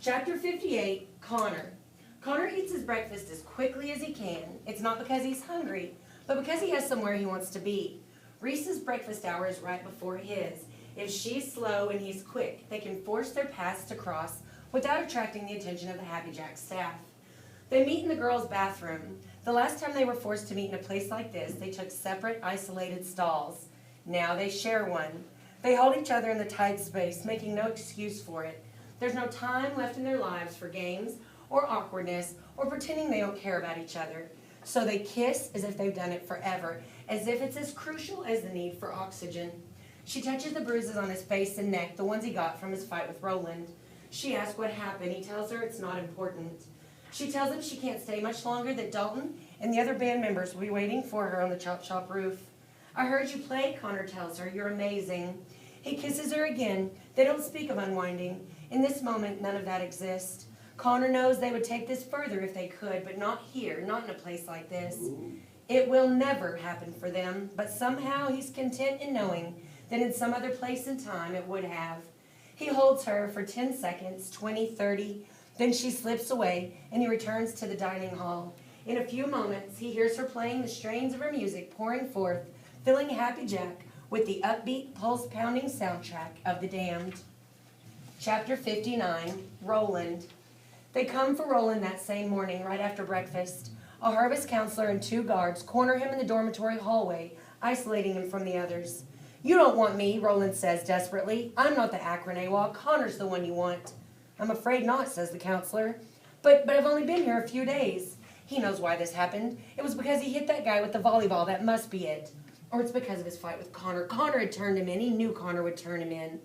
Chapter 58, Connor. Connor eats his breakfast as quickly as he can. It's not because he's hungry, but because he has somewhere he wants to be. Reese's breakfast hour is right before his. If she's slow and he's quick, they can force their paths to cross without attracting the attention of the Happy Jack staff. They meet in the girls' bathroom. The last time they were forced to meet in a place like this, they took separate, isolated stalls. Now they share one. They hold each other in the tight space, making no excuse for it. There's no time left in their lives for games or awkwardness or pretending they don't care about each other. So they kiss as if they've done it forever, as if it's as crucial as the need for oxygen. She touches the bruises on his face and neck, the ones he got from his fight with Roland. She asks what happened. He tells her it's not important. She tells him she can't stay much longer, that Dalton and the other band members will be waiting for her on the Chop Shop roof. I heard you play, Connor tells her. You're amazing. He kisses her again. They don't speak of unwinding. In this moment, none of that exists. Connor knows they would take this further if they could, but not here, not in a place like this. It will never happen for them, but somehow he's content in knowing that in some other place and time it would have. He holds her for 10 seconds, 20, 30, then she slips away, and he returns to the dining hall. In a few moments, he hears her playing the strains of her music pouring forth, filling Happy Jack with the upbeat, pulse-pounding soundtrack of The Damned. Chapter 59, Roland. They come for Roland that same morning, right after breakfast. A harvest counselor and 2 guards corner him in the dormitory hallway, isolating him from the others. You don't want me, Roland says desperately. I'm not the Akron AWOL. Connor's the one you want. I'm afraid not, says the counselor. But I've only been here a few days. He knows why this happened. It was because he hit that guy with the volleyball. That must be it. Or it's because of his fight with Connor. Connor had turned him in. He knew Connor would turn him in.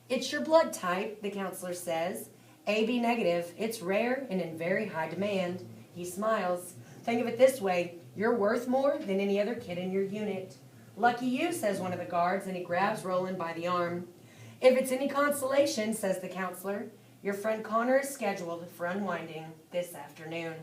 It's your blood type, the counselor says. AB negative. It's rare and in very high demand. He smiles. Think of it this way. You're worth more than any other kid in your unit. Lucky you, says one of the guards, and he grabs Roland by the arm. If it's any consolation, says the counselor, your friend Connor is scheduled for unwinding this afternoon.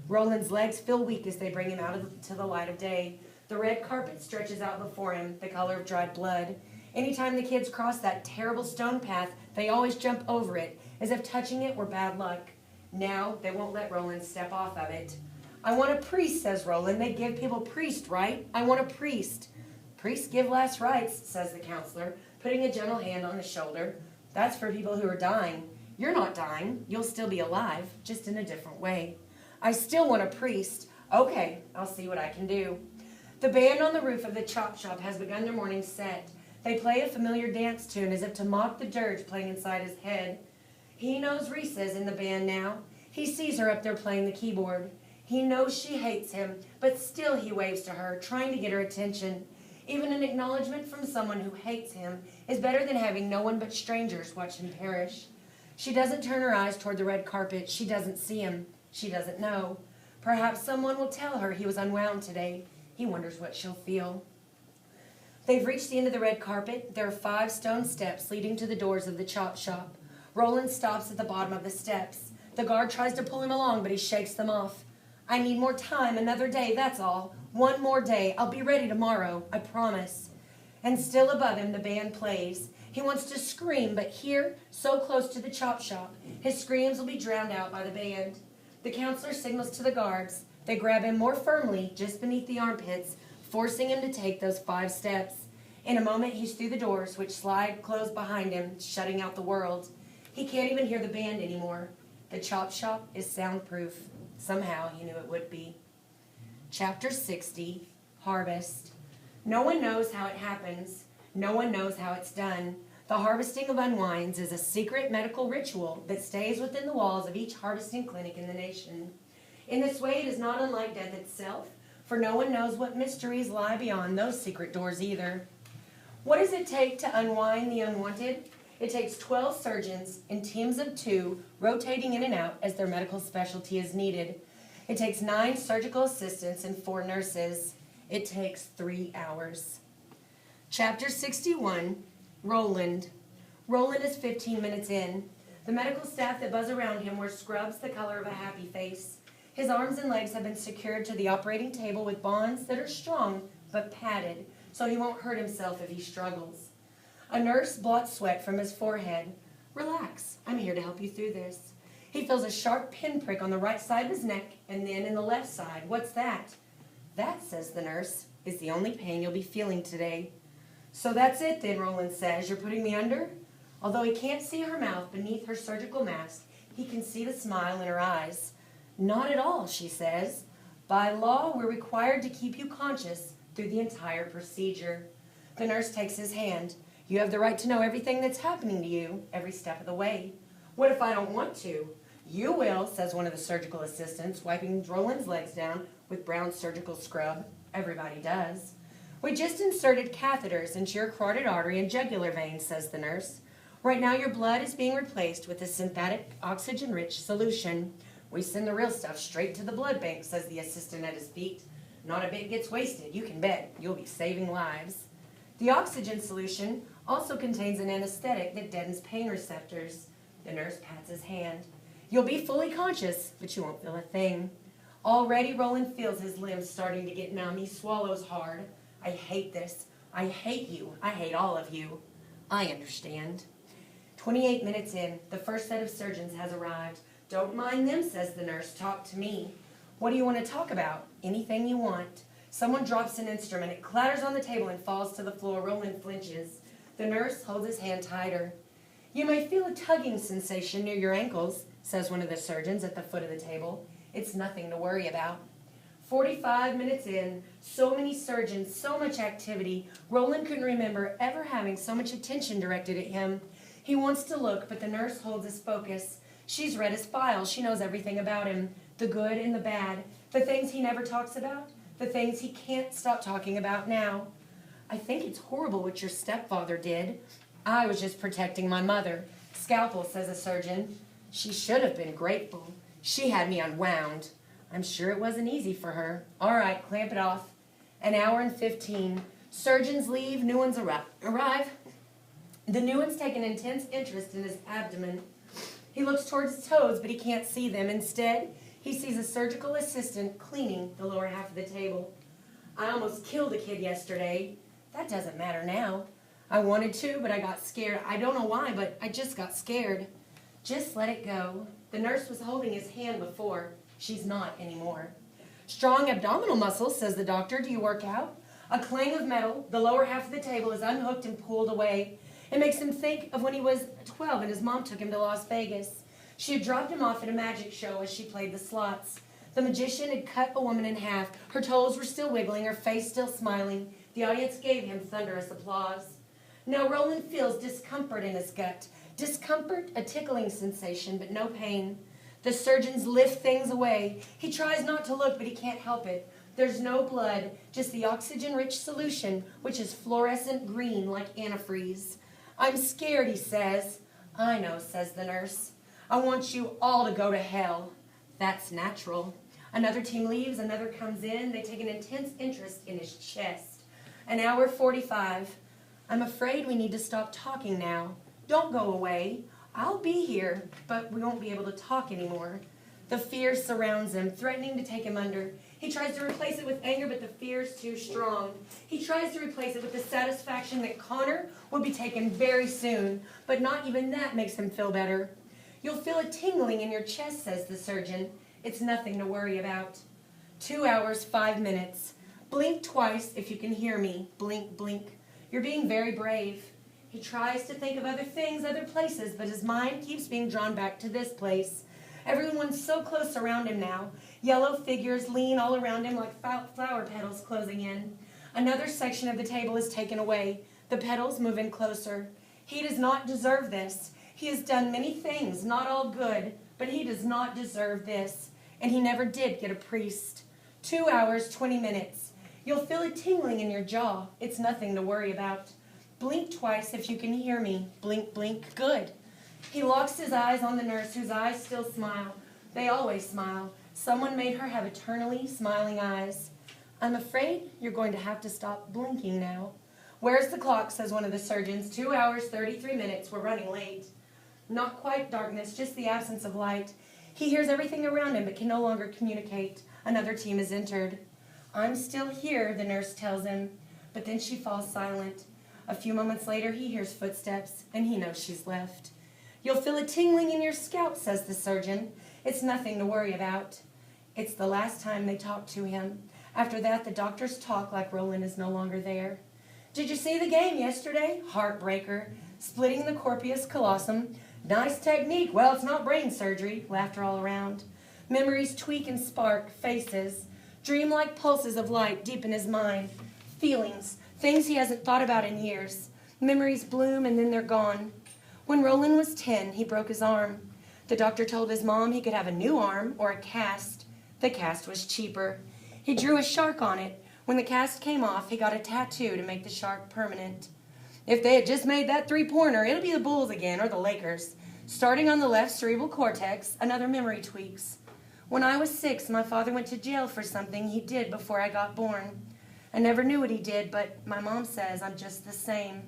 Roland's legs feel weak as they bring him out to the light of day. The red carpet stretches out before him, the color of dried blood. Anytime the kids cross that terrible stone path, they always jump over it, as if touching it were bad luck. Now, they won't let Roland step off of it. I want a priest, says Roland. They give people priest, right? I want a priest. Priests give last rites, says the counselor, putting a gentle hand on his shoulder. That's for people who are dying. You're not dying. You'll still be alive, just in a different way. I still want a priest. Okay, I'll see what I can do. The band on the roof of the Chop Shop has begun their morning set. They play a familiar dance tune as if to mock the dirge playing inside his head. He knows Risa's in the band now. He sees her up there playing the keyboard. He knows she hates him, but still he waves to her, trying to get her attention. Even an acknowledgement from someone who hates him is better than having no one but strangers watch him perish. She doesn't turn her eyes toward the red carpet. She doesn't see him. She doesn't know. Perhaps someone will tell her he was unwound today. He wonders what she'll feel. They've reached the end of the red carpet. There are 5 stone steps leading to the doors of the Chop Shop. Roland stops at the bottom of the steps. The guard tries to pull him along, but he shakes them off. I need more time, another day, that's all. One more day. I'll be ready tomorrow, I promise. And still above him, the band plays. He wants to scream, but here, so close to the Chop Shop, his screams will be drowned out by the band. The counselor signals to the guards. They grab him more firmly, just beneath the armpits, forcing him to take those 5 steps. In a moment, he's through the doors, which slide closed behind him, shutting out the world. He can't even hear the band anymore. The Chop Shop is soundproof. Somehow he knew it would be. Chapter 60, Harvest. No one knows how it happens. No one knows how it's done. The harvesting of unwinds is a secret medical ritual that stays within the walls of each harvesting clinic in the nation. In this way, it is not unlike death itself, for no one knows what mysteries lie beyond those secret doors either. What does it take to unwind the unwanted? It takes 12 surgeons in teams of 2, rotating in and out as their medical specialty is needed. It takes 9 surgical assistants and 4 nurses. It takes 3 hours. Chapter 61, Roland. Roland is 15 minutes in. The medical staff that buzz around him wear scrubs the color of a happy face. His arms and legs have been secured to the operating table with bonds that are strong but padded, so he won't hurt himself if he struggles. A nurse blots sweat from his forehead. Relax. I'm here to help you through this. He feels a sharp pinprick on the right side of his neck and then in the left side. What's that? That, says the nurse, is the only pain you'll be feeling today. So that's it then, Roland says. You're putting me under? Although he can't see her mouth beneath her surgical mask, he can see the smile in her eyes. Not at all, she says. By law, we're required to keep you conscious through the entire procedure. The nurse takes his hand. You have the right to know everything that's happening to you every step of the way. What if I don't want to? You will, says one of the surgical assistants, wiping Roland's legs down with brown surgical scrub. Everybody does. We just inserted catheters into your carotid artery and jugular vein, says the nurse. Right now your blood is being replaced with a synthetic oxygen-rich solution. We send the real stuff straight to the blood bank, says the assistant at his feet. Not a bit gets wasted, you can bet. You'll be saving lives. The oxygen solution also contains an anesthetic that deadens pain receptors. The nurse pats his hand. You'll be fully conscious, but you won't feel a thing. Already Roland feels his limbs starting to get numb. He swallows hard. I hate this. I hate you. I hate all of you. I understand. 28 minutes in, the first set of surgeons has arrived. Don't mind them, says the nurse. Talk to me. What do you want to talk about? Anything you want. Someone drops an instrument. It clatters on the table and falls to the floor. Roland flinches. The nurse holds his hand tighter. You may feel a tugging sensation near your ankles, says one of the surgeons at the foot of the table. It's nothing to worry about. 45 minutes in, so many surgeons, so much activity. Roland couldn't remember ever having so much attention directed at him. He wants to look, but the nurse holds his focus. She's read his file. She knows everything about him, the good and the bad, the things he never talks about, the things he can't stop talking about now. I think it's horrible what your stepfather did. I was just protecting my mother. Scalpel, says a surgeon. She should have been grateful. She had me unwound. I'm sure it wasn't easy for her. All right, clamp it off. An hour and 15. Surgeons leave, new ones arrive. The new ones take an intense interest in his abdomen. He looks towards his toes, but he can't see them. Instead, he sees a surgical assistant cleaning the lower half of the table. I almost killed a kid yesterday. That doesn't matter now. I wanted to, but I got scared. I don't know why, but I just got scared. Just let it go. The nurse was holding his hand before. She's not anymore. Strong abdominal muscles, says the doctor. Do you work out? A clang of metal. The lower half of the table is unhooked and pulled away. It makes him think of when he was 12 and his mom took him to Las Vegas. She had dropped him off at a magic show as she played the slots. The magician had cut a woman in half. Her toes were still wiggling, her face still smiling. The audience gave him thunderous applause. Now Roland feels discomfort in his gut. Discomfort, a tickling sensation, but no pain. The surgeons lift things away. He tries not to look, but he can't help it. There's no blood, just the oxygen-rich solution, which is fluorescent green like antifreeze. I'm scared, he says. I know, says the nurse. I want you all to go to hell. That's natural. Another team leaves, another comes in. They take an intense interest in his chest. An hour 45. I'm afraid we need to stop talking now. Don't go away. I'll be here, but we won't be able to talk anymore. The fear surrounds him, threatening to take him under. He tries to replace it with anger, but the fear is too strong. He tries to replace it with the satisfaction that Connor will be taken very soon, but not even that makes him feel better. You'll feel a tingling in your chest, says the surgeon. It's nothing to worry about. 2 hours, 5 minutes. Blink twice if you can hear me. Blink, blink. You're being very brave. He tries to think of other things, other places, but his mind keeps being drawn back to this place. Everyone's so close around him now. Yellow figures lean all around him like flower petals closing in. Another section of the table is taken away. The petals move in closer. He does not deserve this. He has done many things, not all good, but he does not deserve this. And he never did get a priest. 2 hours, 20 minutes. You'll feel a tingling in your jaw. It's nothing to worry about. Blink twice if you can hear me. Blink, blink. Good. He locks his eyes on the nurse, whose eyes still smile. They always smile. Someone made her have eternally smiling eyes. I'm afraid you're going to have to stop blinking now. Where's the clock, says one of the surgeons. 2 hours, 33 minutes. We're running late. Not quite darkness, just the absence of light. He hears everything around him but can no longer communicate. Another team has entered. I'm still here, the nurse tells him, but then she falls silent. A few moments later, he hears footsteps, and he knows she's left. You'll feel a tingling in your scalp, says the surgeon. It's nothing to worry about. It's the last time they talk to him. After that, the doctors talk like Roland is no longer there. Did you see the game yesterday? Heartbreaker. Splitting the corpus callosum. Nice technique. Well, it's not brain surgery. Laughter all around. Memories tweak and spark. Faces. Dream-like pulses of light deep in his mind. Feelings. Things he hasn't thought about in years. Memories bloom and then they're gone. When Roland was 10, he broke his arm. The doctor told his mom he could have a new arm or a cast. The cast was cheaper. He drew a shark on it. When the cast came off, he got a tattoo to make the shark permanent. If they had just made that three-pointer, it'll be the Bulls again or the Lakers. Starting on the left cerebral cortex, another memory tweaks. When I was 6, my father went to jail for something he did before I got born. I never knew what he did, but my mom says I'm just the same.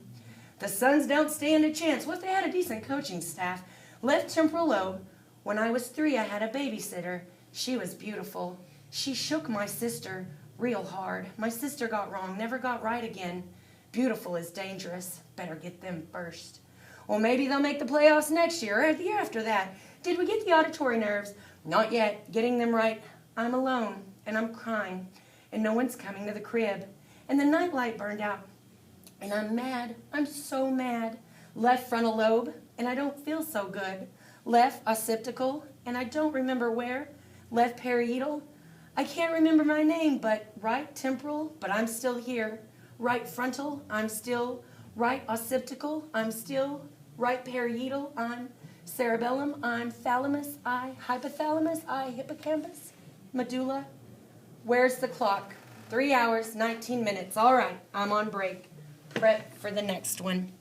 The Suns don't stand a chance. What if they had a decent coaching staff? Left temporal lobe. When I was 3, I had a babysitter. She was beautiful. She shook my sister real hard. My sister got wrong, never got right again. Beautiful is dangerous. Better get them first. Well, maybe they'll make the playoffs next year or the year after that. Did we get the auditory nerves? Not yet. Getting them right. I'm alone, and I'm crying, and no one's coming to the crib. And the nightlight burned out. And I'm mad. I'm so mad. Left frontal lobe, and I don't feel so good. Left occipital, and I don't remember where. Left parietal. I can't remember my name, but right temporal, but I'm still here. Right frontal, I'm still. Right occipital, I'm still. Right parietal, I'm. Cerebellum, I'm. Thalamus, I. Hypothalamus, I. Hippocampus. Medulla. Where's the clock? 3 hours, 19 minutes. All right, I'm on break. Prep for the next one.